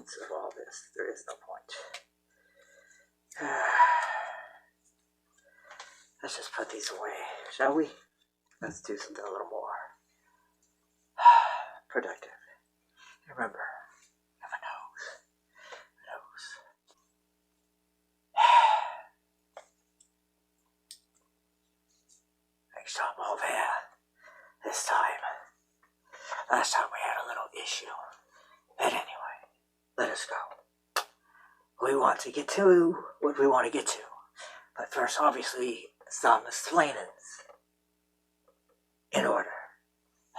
point of all this. There is no point. Let's just put these away, shall we? Let's do something a little more productive. Remember, have a nose. Next time all there. This time. Last time we had a little issue. But anyway, let us go. We want to get to what we want to get to. But first, obviously, some explainings. In order.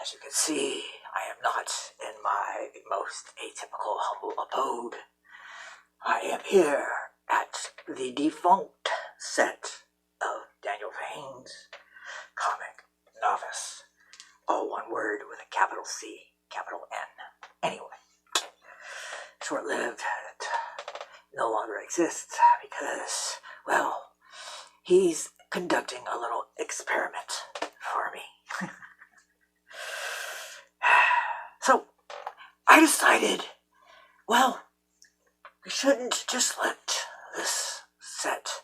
As you can see, I am not in my most atypical, humble abode. I am here at the defunct set of Daniel Payne's comic novice. All one word with a capital C, capital N. Anyway, short-lived, it no longer exists because, well, he's conducting a little experiment for me. So, I decided, well, we shouldn't just let this set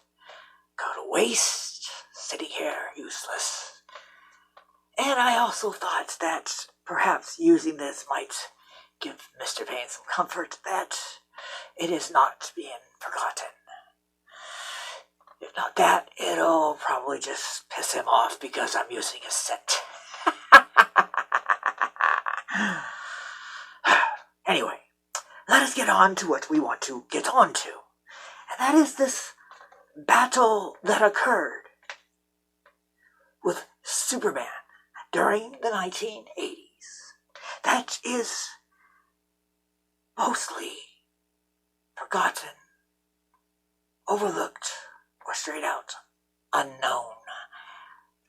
go to waste, sitting here useless. And I also thought that perhaps using this might give Mr. Payne some comfort that it is not being forgotten. If not that, it'll probably just piss him off because I'm using his set. Anyway, let us get on to what we want to get on to. And that is this battle that occurred with Superman during the 1980s. That is mostly forgotten, overlooked, or straight out unknown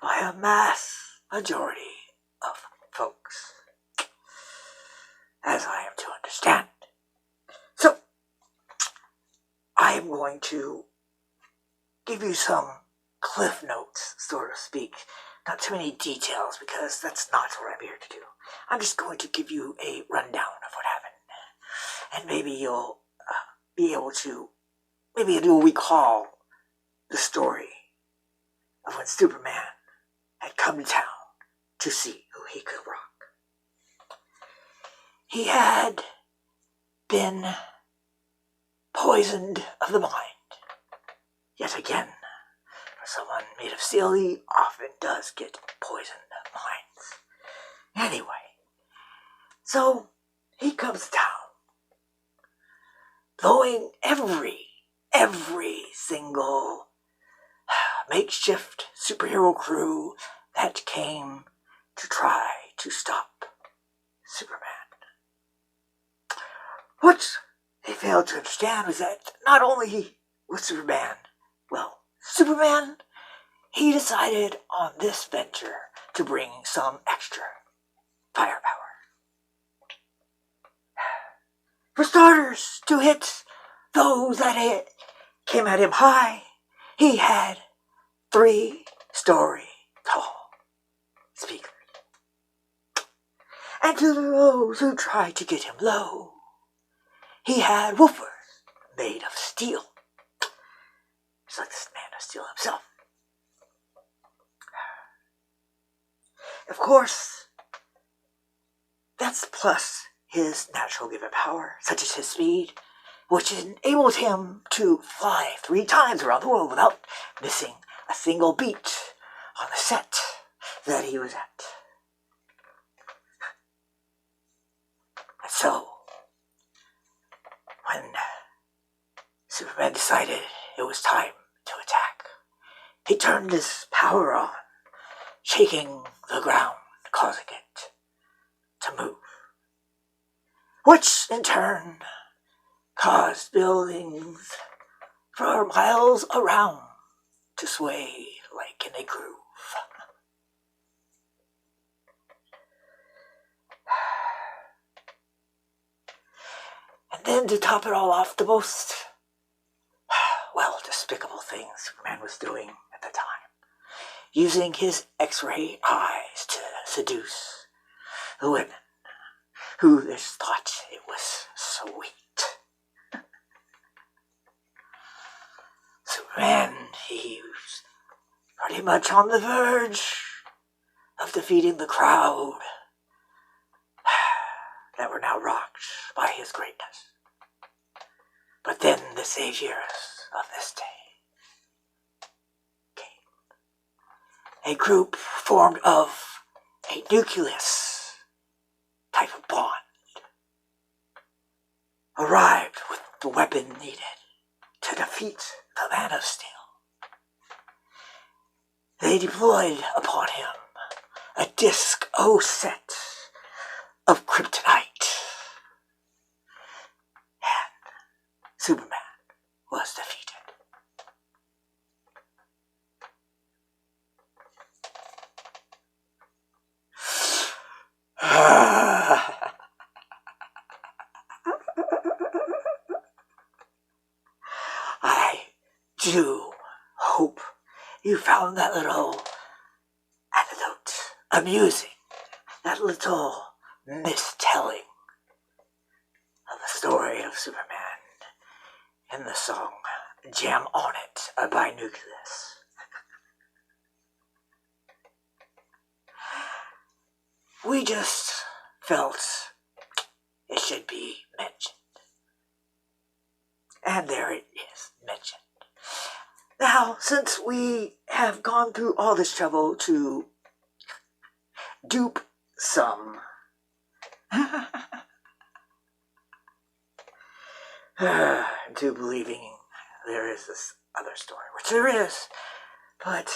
by a mass majority of folks, as I am to understand. So, I am going to give you some cliff notes, so to speak. Not too many details, because that's not what I'm here to do. I'm just going to give you a rundown of what happened. And maybe you'll be able to, maybe you'll recall the story of when Superman had come to town to see who he could rock. He had been poisoned of the mind. Yet again, for someone made of steel, he often does get poisoned minds. Anyway, so he comes to town, blowing every single makeshift superhero crew that came to try to stop Superman. What they failed to understand was that not only was Superman, he decided on this venture to bring some extra firepower. For starters, to hit those that came at him high, he had 3-story tall speakers. And to those who tried to get him low, he had woofers made of steel. It's like this man of steel himself. Of course, that's plus his natural given power, such as his speed, which enabled him to fly 3 times around the world without missing a single beat on the set that he was at. And so, when Superman decided it was time to attack, he turned his power on, shaking the ground, causing it to move, which in turn caused buildings for miles around to sway like in a groove. And then to top it all off, the most, despicable thing Superman was doing at the time, using his X-ray eyes to seduce the women who just thought it was sweet. Superman, he was pretty much on the verge of defeating the crowd that were now rocked by his greatness. But then the saviors of this day came. A group formed of a nucleus type of bond arrived with the weapon needed to defeat the Man of Steel. They deployed upon him a disc-O set of kryptonite, and Superman was defeated. I do hope you found that little anecdote amusing, that little mistelling of the story of Superman in the song Jam On It by Nucleus. We just felt it should be mentioned. And there it is, mentioned. Now, since we have gone through all this trouble to dupe some to believing there is this other story, which there is, but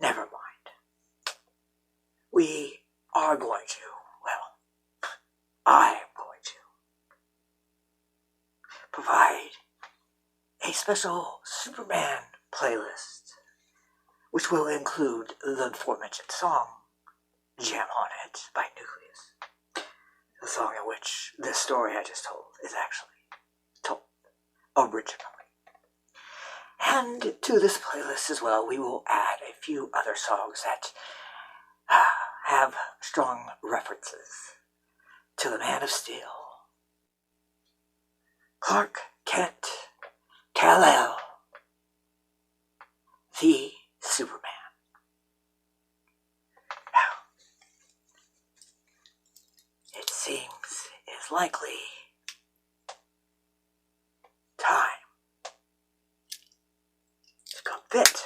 never mind. We are going to, well, I am going to provide a special Superman playlist, which will include the aforementioned song, Jam On It by Nucleus, the song in which this story I just told is actually told originally. And to this playlist as well, we will add a few other songs that have strong references to the Man of Steel, Clark Kent, Kal-El, the Superman. Now, it seems it's likely time to come fit